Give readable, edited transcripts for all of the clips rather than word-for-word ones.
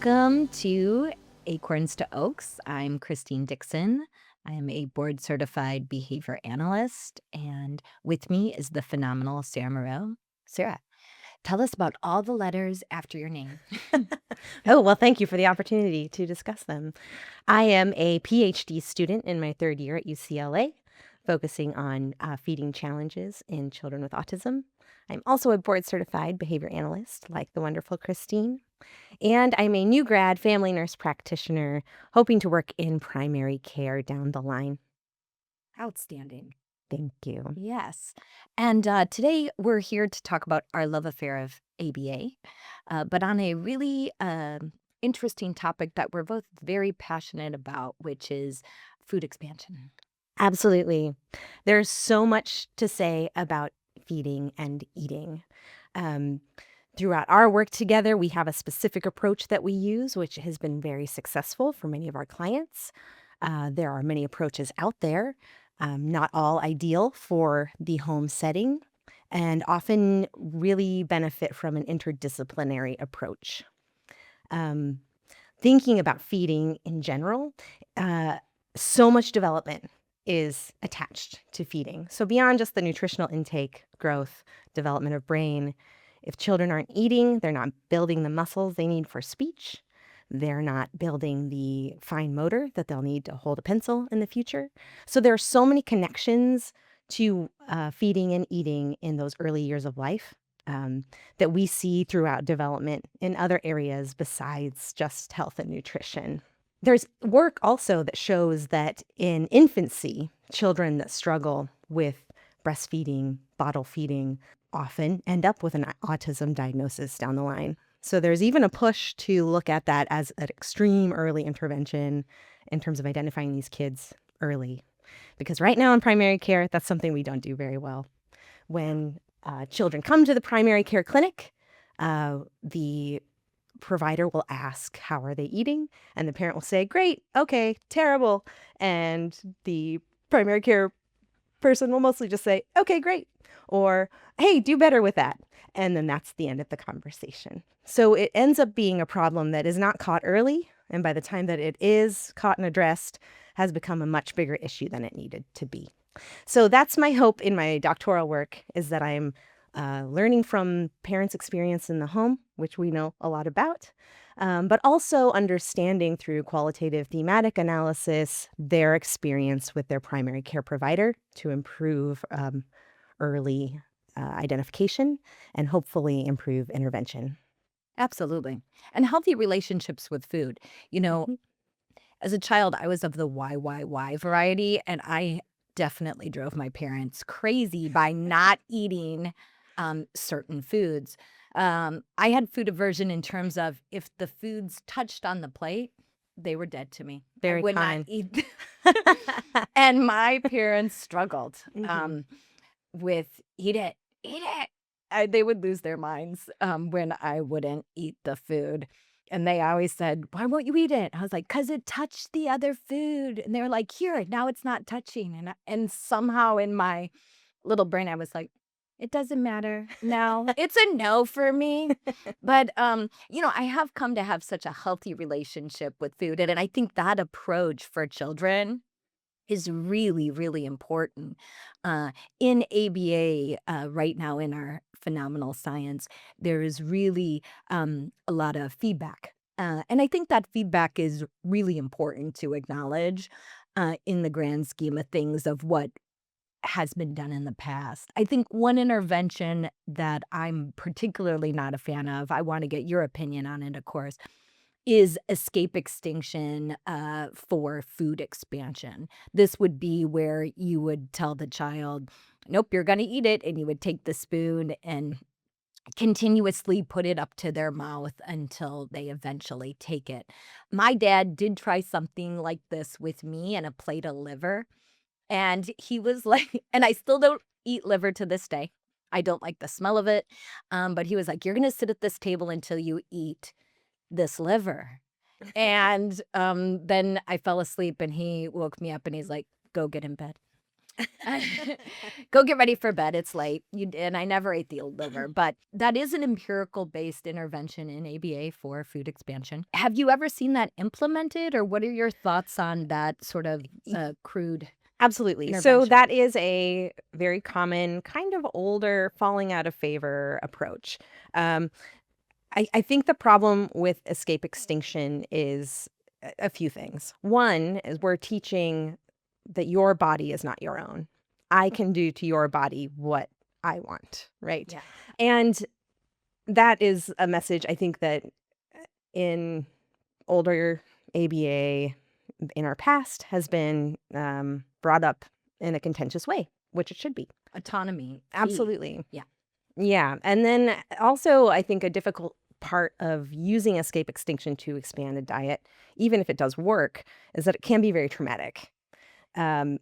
Welcome to Acorns to Oaks. I'm Christine Dixon. I am a board certified behavior analyst, and with me is the phenomenal Sarah Moreau. Sarah, tell us about all the letters after your name. Oh, well, thank you for the opportunity to discuss them. I am a PhD student in my third year at UCLA, focusing on feeding challenges in children with autism. I'm also a board certified behavior analyst, like the wonderful Kristine. And I'm a new grad family nurse practitioner, hoping to work in primary care down the line. Outstanding. Thank you. Yes. And today we're here to talk about our love affair of ABA, but on a really interesting topic that we're both very passionate about, which is food expansion. Absolutely. There's so much to say about feeding and eating. Um, Throughout our work together, we have a specific approach that we use, which has been very successful for many of our clients. There are many approaches out there, not all ideal for the home setting, and often really benefit from an interdisciplinary approach. Um, Thinking about feeding in general, uh, so much development is attached to feeding. So beyond just the nutritional intake, growth, development of brain, if children aren't eating, they're not building the muscles they need for speech. They're not building the fine motor that they'll need to hold a pencil in the future. So there are so many connections to feeding and eating in those early years of life that we see throughout development in other areas besides just health and nutrition. There's work also that shows that in infancy, children that struggle with breastfeeding, bottle feeding, often end up with an autism diagnosis down the line. So there's even a push to look at that as an extreme early intervention in terms of identifying these kids early. Because right now in primary care, that's something we don't do very well. When children come to the primary care clinic, the provider will ask, how are they eating? And the parent will say, great, okay, terrible. And the primary care person will mostly just say, okay, great. Or, hey, do better with that. And then that's the end of the conversation. So it ends up being a problem that is not caught early. And by the time that it is caught and addressed, has become a much bigger issue than it needed to be. So that's my hope in my doctoral work, is that I'm learning from parents' experience in the home, which we know a lot about, but also understanding through qualitative thematic analysis their experience with their primary care provider to improve early identification and hopefully improve intervention. Absolutely. And healthy relationships with food. You know, Mhm. as a child, I was of the why variety, and I definitely drove my parents crazy by not eating certain foods. I had food aversion in terms of if the foods touched on the plate, they were dead to me. I Very would not common. eat. And my parents struggled Mhm. with eat it. They would lose their minds when I wouldn't eat the food. And they always said, "Why won't you eat it?" I was like, "'Cause it touched the other food." And they were like, "Here, now it's not touching." And somehow in my little brain, I was like, "It doesn't matter. No, it's a no for me." But I have come to have such a healthy relationship with food. And I think that approach for children is really, really important. In ABA, right now in our phenomenal science, there is really a lot of feedback. And I think that feedback is really important to acknowledge in the grand scheme of things of what has been done in the past. I think one intervention that I'm particularly not a fan of, I want to get your opinion on it, of course, is escape extinction for food expansion. This would be where you would tell the child, nope, you're going to eat it. And you would take the spoon and continuously put it up to their mouth until they eventually take it. My dad did try something like this with me and a plate of liver. And he was like, and I still don't eat liver to this day. I don't like the smell of it. But he was like, you're going to sit at this table until you eat this liver. And then I fell asleep and he woke me up and he's like, go get in bed. Go get ready for bed. It's late. And I never ate the old liver, but that is an empirical based intervention in ABA for food expansion. Have you ever seen that implemented, or what are your thoughts on that sort of crude Absolutely. So intervention? that is a very common, kind of older, falling out of favor approach. Um, I think the problem with escape extinction is a few things. One is we're teaching that your body is not your own. I can do to your body what I want, right? Yeah. And that is a message I think that in older ABA in our past has been brought up in a contentious way, which it should be. Autonomy. Key. Absolutely. Yeah. Yeah. And then also, I think a difficult part of using escape extinction to expand a diet, even if it does work, is that it can be very traumatic. Um,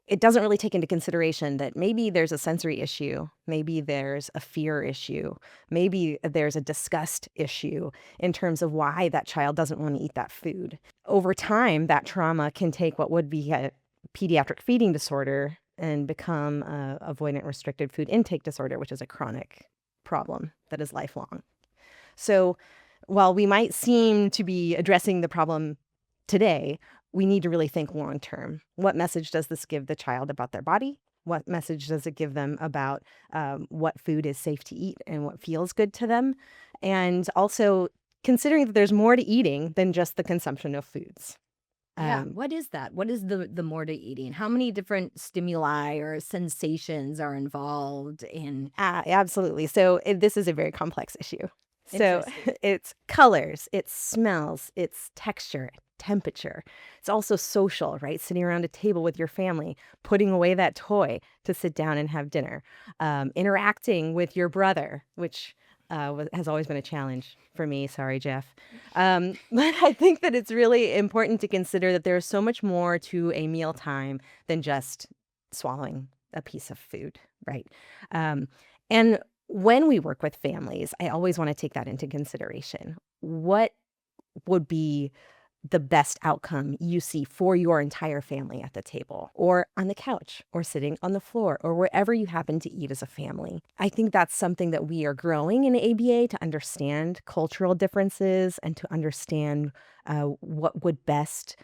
it doesn't really take into consideration that maybe there's a sensory issue, maybe there's a fear issue, maybe there's a disgust issue in terms of why that child doesn't want to eat that food. Over time, that trauma can take what would be a pediatric feeding disorder and become a avoidant restricted food intake disorder, which is a chronic problem that is lifelong. So while we might seem to be addressing the problem today, we need to really think long term. What message does this give the child about their body? What message does it give them about what food is safe to eat and what feels good to them? And also considering that there's more to eating than just the consumption of foods. Yeah. Um, What is that? What is the more to eating? How many different stimuli or sensations are involved in? Absolutely. So this is a very complex issue. So Interesting. it's colors, it's smells, it's texture, temperature. It's also social, right? Sitting around a table with your family, putting away that toy to sit down and have dinner, interacting with your brother, which has always been a challenge for me. Sorry, Jeff. But I think that it's really important to consider that there's so much more to a mealtime than just swallowing a piece of food, right? And when we work with families, I always want to take that into consideration. What would be the best outcome you see for your entire family at the table or on the couch or sitting on the floor or wherever you happen to eat as a family? I think that's something that we are growing in ABA to understand cultural differences and to understand what would best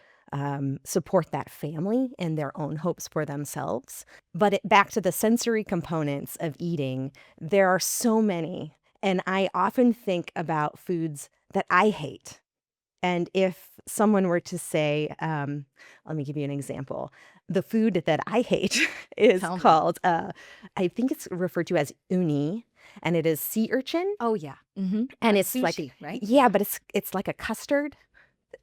support that family and their own hopes for themselves. But back to the sensory components of eating, there are so many. And I often think about foods that I hate. And if someone were to say, let me give you an example. The food that I hate is Tell me. called, I think it's referred to as uni, and it is sea urchin. Oh, yeah. Mm-hmm. And That's it's like, sushi, right? yeah, but it's like a custard,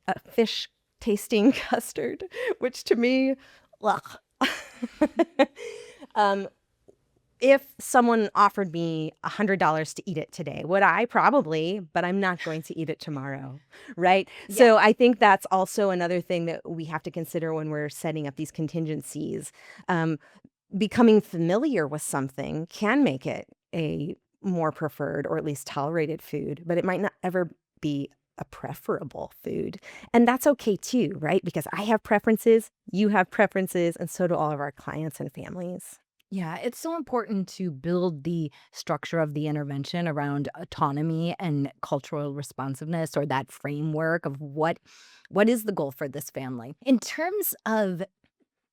a fish tasting custard, which to me, ugh. um, if someone offered me $100 to eat it today, would I? Probably, but I'm not going to eat it tomorrow, right? Yeah. So I think that's also another thing that we have to consider when we're setting up these contingencies. Um, Becoming familiar with something can make it a more preferred or at least tolerated food, but it might not ever be a preferable food. And that's okay too, right? Because I have preferences, you have preferences, and so do all of our clients and families. Yeah, it's so important to build the structure of the intervention around autonomy and cultural responsiveness, or that framework of what is the goal for this family. In terms of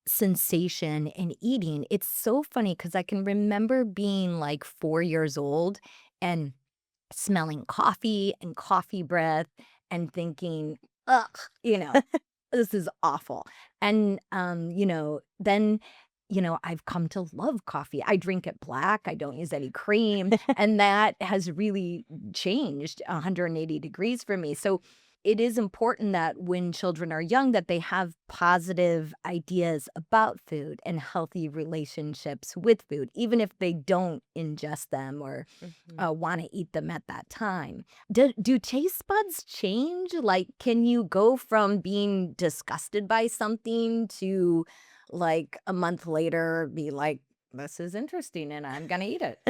sensation and eating, it's so funny because I can remember being like 4 years old and smelling coffee and coffee breath and thinking, ugh, this is awful. And, then, I've come to love coffee. I drink it black. I don't use any cream. And that has really changed 180 degrees for me. So it is important that when children are young, that they have positive ideas about food and healthy relationships with food, even if they don't ingest them or Mhm. want to eat them at that time. Do taste buds change? Like, can you go from being disgusted by something to like a month later be like, this is interesting and I'm going to eat it?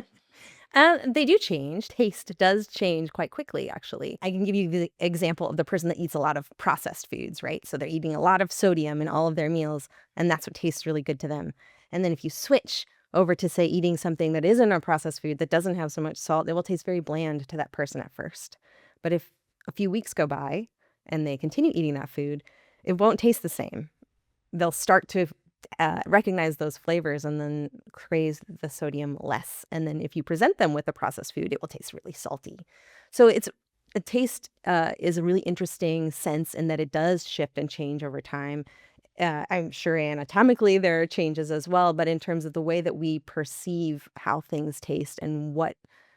They do change. Taste does change quite quickly, actually. I can give you the example of the person that eats a lot of processed foods, right? So they're eating a lot of sodium in all of their meals, and that's what tastes really good to them. And then if you switch over to, say, eating something that isn't a processed food that doesn't have so much salt, it will taste very bland to that person at first. But if a few weeks go by and they continue eating that food, it won't taste the same. They'll start to recognize those flavors and then crave the sodium less. And then if you present them with a processed food, it will taste really salty. So a taste is a really interesting sense in that it does shift and change over time. I'm sure anatomically there are changes as well, but in terms of the way that we perceive how things taste and what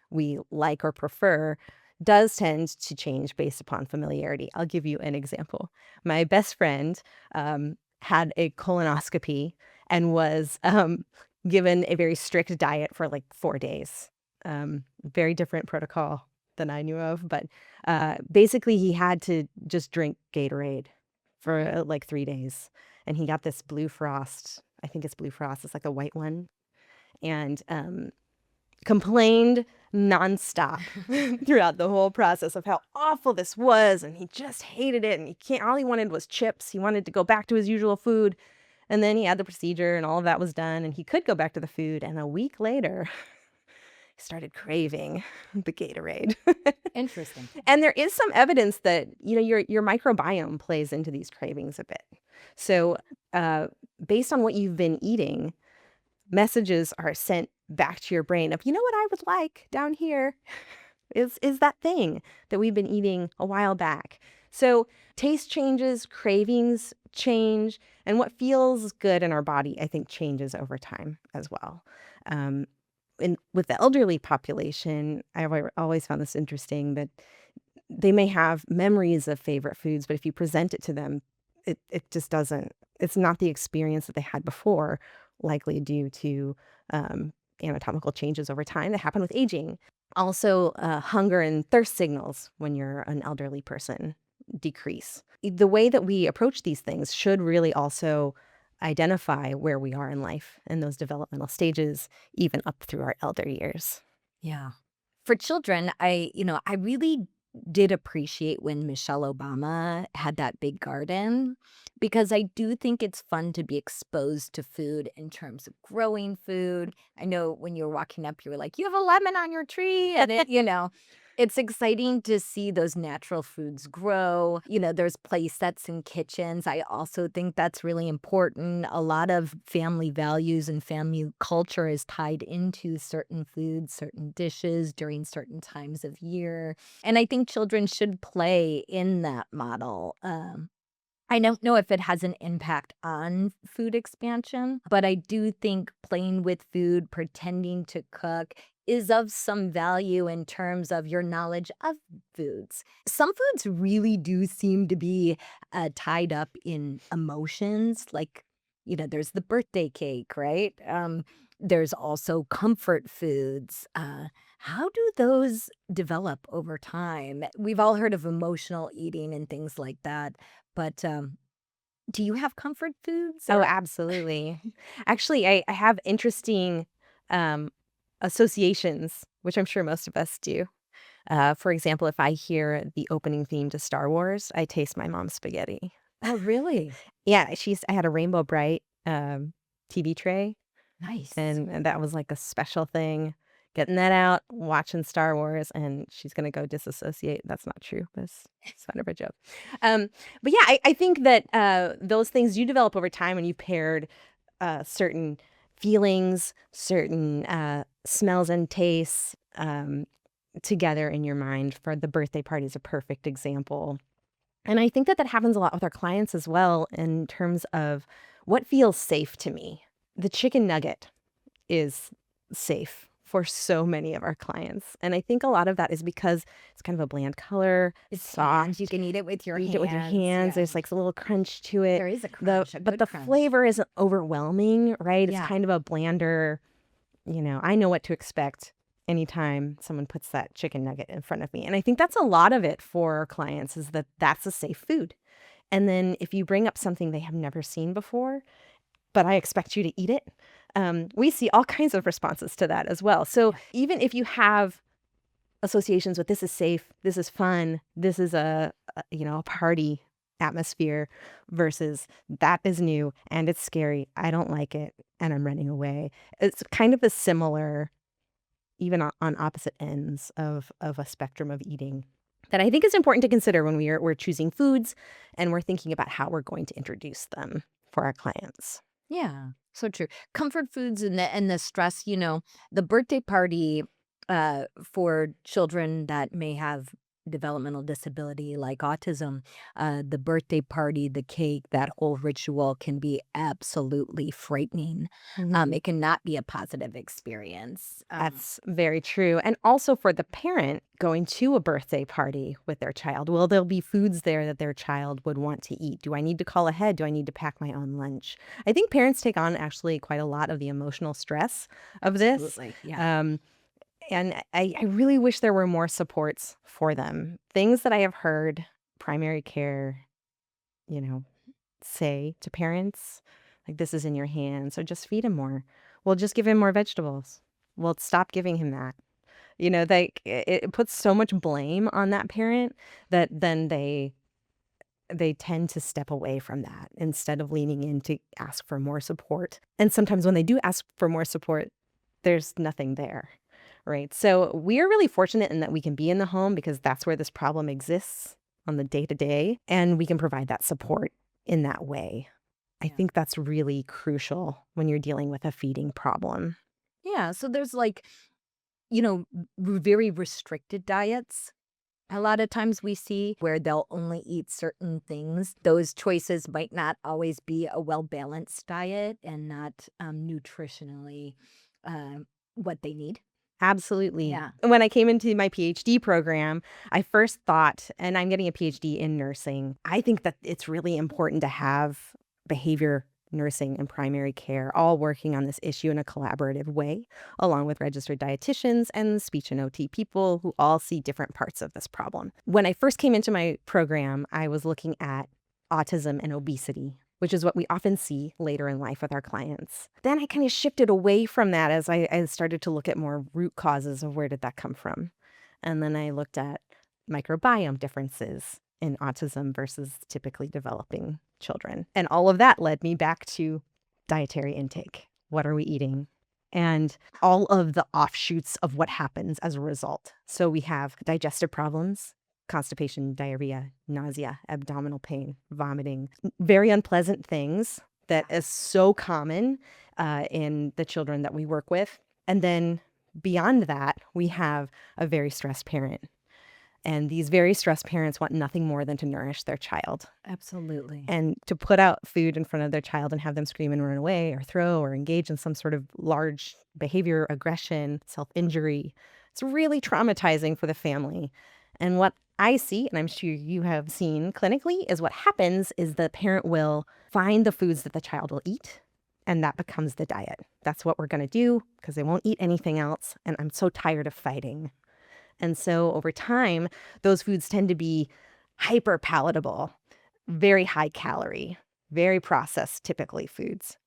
we like or prefer does tend to change based upon familiarity. I'll give you an example. My best friend had a colonoscopy and was given a very strict diet for like 4 days. Very different protocol than I knew of, but basically he had to just drink Gatorade for like 3 days. And he got this Blue Frost. I think it's Blue Frost. It's like a white one. And complained nonstop throughout the whole process of how awful this was. And he just hated it. And all he wanted was chips. He wanted to go back to his usual food. And then he had the procedure and all of that was done. And he could go back to the food. And a week later, he started craving the Gatorade. Interesting. And there is some evidence that, your microbiome plays into these cravings a bit. So based on what you've been eating, messages are sent back to your brain of, what I would like down here is that thing that we've been eating a while back. So taste changes, cravings change, and what feels good in our body, I think, changes over time as well. With the elderly population, I've always found this interesting that they may have memories of favorite foods, but if you present it to them, it just doesn't, it's not the experience that they had before, likely due to anatomical changes over time that happen with aging. Also, hunger and thirst signals when you're an elderly person decrease. The way that we approach these things should really also identify where we are in life and those developmental stages, even up through our elder years. Yeah. For children, I really did appreciate when Michelle Obama had that big garden, because I do think it's fun to be exposed to food in terms of growing food. I know when you were walking up, you were like, you have a lemon on your tree. And it's exciting to see those natural foods grow. There's play sets in kitchens. I also think that's really important. A lot of family values and family culture is tied into certain foods, certain dishes during certain times of year. And I think children should play in that model. I don't know if it has an impact on food expansion, but I do think playing with food, pretending to cook is of some value in terms of your knowledge of foods. Some foods really do seem to be tied up in emotions, like, there's the birthday cake, right? There's also comfort foods. How do those develop over time? We've all heard of emotional eating and things like that, but do you have comfort foods? Oh, absolutely. Actually, I have interesting associations, which I'm sure most of us do. For example, if I hear the opening theme to Star Wars, I taste my mom's spaghetti. Oh, really? Yeah, I had a Rainbow Bright TV tray, Nice. and that was like a special thing. Getting that out, watching Star Wars, and she's gonna go disassociate. That's not true. It's kind of a joke. But yeah, I think that those things you develop over time when you paired certain feelings, certain smells and tastes together in your mind. For the birthday party is a perfect example. And I think that happens a lot with our clients as well in terms of what feels safe to me. The chicken nugget is safe for so many of our clients. And I think a lot of that is because it's kind of a bland color. It's soft. You can eat it with your hands. Eat it with your hands. Yeah. There's like a little crunch to it. There is a crunch, But the crunch. flavor isn't overwhelming, right? Yeah. It's kind of a blander, I know what to expect anytime someone puts that chicken nugget in front of me. And I think that's a lot of it for our clients, is that that's a safe food. And then if you bring up something they have never seen before, but I expect you to eat it, we see all kinds of responses to that as well. So even if you have associations with this is safe, this is fun, this is a party atmosphere versus that is new and it's scary. I don't like it and I'm running away. It's kind of a similar, even on opposite ends of a spectrum of eating that I think is important to consider when we're choosing foods and we're thinking about how we're going to introduce them for our clients. Yeah, so true. Comfort foods and the stress, the birthday party for children that may have developmental disability like autism, the birthday party, the cake, that whole ritual can be absolutely frightening. Mhm. It cannot be a positive experience. That's very true, and also for the parent going to a birthday party with their child, will there be foods there that their child would want to eat? Do I need to call ahead? Do I need to pack my own lunch? I think parents take on actually quite a lot of the emotional stress of this, Absolutely, yeah. um, and I really wish there were more supports for them. Things that I have heard primary care, you know, say to parents, like, "This is in your hands, so just feed him more." Well, just give him more vegetables. Well, stop giving him that. Like, it puts so much blame on that parent that then they tend to step away from that instead of leaning in to ask for more support. And sometimes when they do ask for more support, there's nothing there, right? So we are really fortunate in that we can be in the home because that's where this problem exists on the day to day, and we can provide that support in that way. I Yeah. think that's really crucial when you're dealing with a feeding problem. Yeah, so there's like, very restricted diets. A lot of times we see where they'll only eat certain things. Those choices might not always be a well-balanced diet and not, nutritionally, what they need. Absolutely. Yeah. When I came into my PhD program, I first thought, and I'm getting a PhD in nursing, I think that it's really important to have behavior nursing and primary care all working on this issue in a collaborative way, along with registered dietitians and speech and OT people who all see different parts of this problem. When I first came into my program, I was looking at autism and obesity, which is what we often see later in life with our clients. Then I kind of shifted away from that as I started to look at more root causes of where did that come from. And then I looked at microbiome differences in autism versus typically developing children. And all of that led me back to dietary intake. What are we eating? And all of the offshoots of what happens as a result. So we have digestive problems, constipation, diarrhea, nausea, abdominal pain, vomiting, very unpleasant things that is so common in the children that we work with. And then beyond that, we have a very stressed parent. And these very stressed parents want nothing more than to nourish their child. Absolutely. And to put out food in front of their child and have them scream and run away or throw or engage in some sort of large behavior, aggression, self-injury, it's really traumatizing for the family. And what I see, and I'm sure you have seen clinically, is what happens is the parent will find the foods that the child will eat, and that becomes the diet. That's what we're going to do because they won't eat anything else. And I'm so tired of fighting. And so over time, those foods tend to be hyper palatable, very high calorie, very processed, typically foods.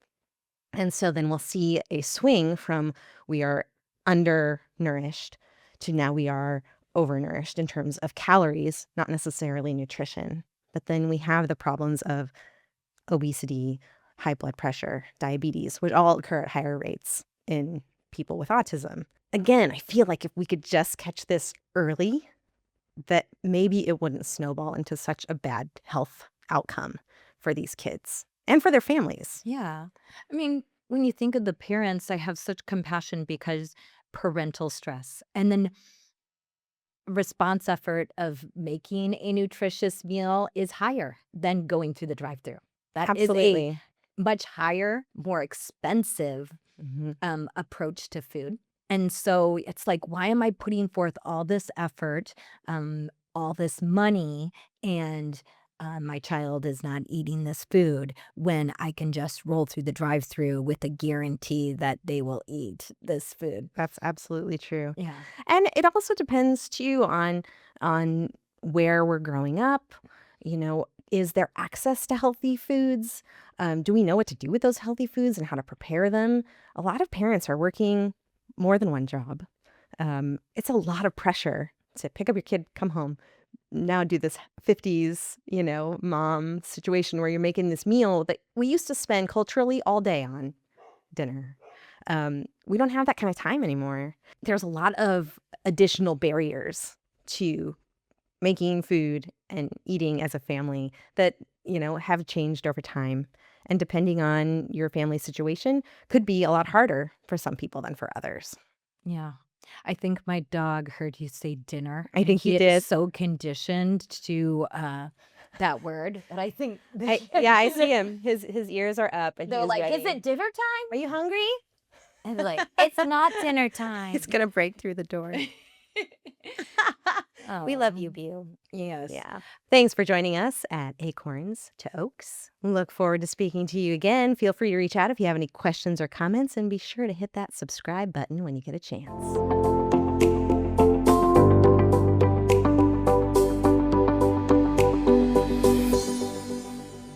And so then we'll see a swing from we are undernourished to now we are overnourished in terms of calories, not necessarily nutrition. But then we have the problems of obesity, high blood pressure, diabetes, which all occur at higher rates in people with autism. Again, I feel like if we could just catch this early, that maybe it wouldn't snowball into such a bad health outcome for these kids and for their families. Yeah. I mean, when you think of the parents, I have such compassion because parental stress and then response effort of making a nutritious meal is higher than going through the drive-through. That is a Absolutely. much higher, more expensive Mhm. approach to food. And so it's like, why am I putting forth all this effort, all this money, and my child is not eating this food when I can just roll through the drive through with a guarantee that they will eat this food? That's absolutely true. Yeah. And it also depends too on where we're growing up. Is there access to healthy foods? Do we know what to do with those healthy foods and how to prepare them? A lot of parents are working more than one job. It's a lot of pressure to pick up your kid, come home, now do this 50s, mom situation where you're making this meal that we used to spend culturally all day on dinner. We don't have that kind of time anymore. There's a lot of additional barriers to making food and eating as a family that, have changed over time. And depending on your family situation, could be a lot harder for some people than for others. Yeah. I think my dog heard you say dinner, I and think he he is did. so conditioned to, that word that I think Yeah, I see him. His ears are up and they're he is like, "Is ready. it dinner time?" Are you hungry? And they're like, "It's not dinner He's time." gonna break through the door. We love you, Oh, Beau. yes. Yeah. Thanks for joining us at Acorns to Oaks. Look forward to speaking to you again. Feel free to reach out if you have any questions or comments, and be sure to hit that subscribe button when you get a chance.